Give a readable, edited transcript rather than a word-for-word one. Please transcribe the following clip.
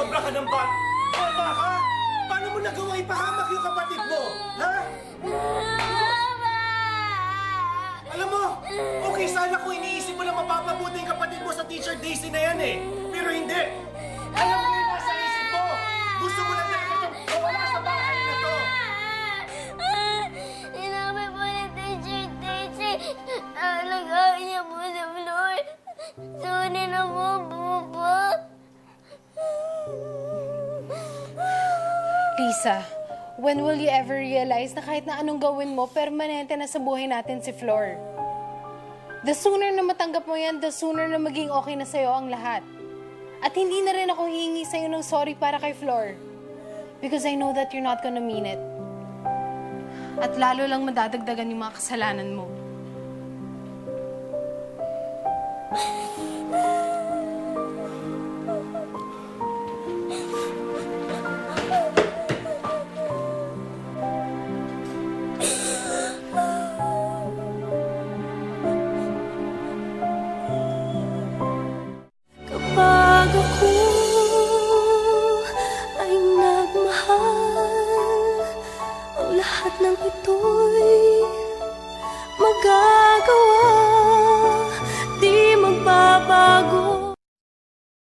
Sobra ka ng bat! Tama ka! Paano mo nagawa ipahamak yung kapatid mo? Ha? Alam mo, okay sana kung iniisip mo na mapapabuti yung kapatid mo sa Teacher Daisy na yan eh. Pero hindi. Alam mo yung nasa isip mo. Gusto mo lang talaga itong mawala sa bahay na to. Sinabi po ni Teacher Daisy, alagain niya po sa floor. Sunin na po po. Lisa, when will you ever realize na kahit na anong gawin mo, permanente na sa buhay natin si Flor? The sooner na matanggap mo yan, the sooner na maging okay na sa'yo ang lahat. At hindi na rin ako hihingi sa'yo ng sorry para kay Flor. Because I know that you're not gonna mean it. At lalo lang madadagdagan yung mga kasalanan mo. Kapag ako ay nagmahal, ang lahat ng ito'y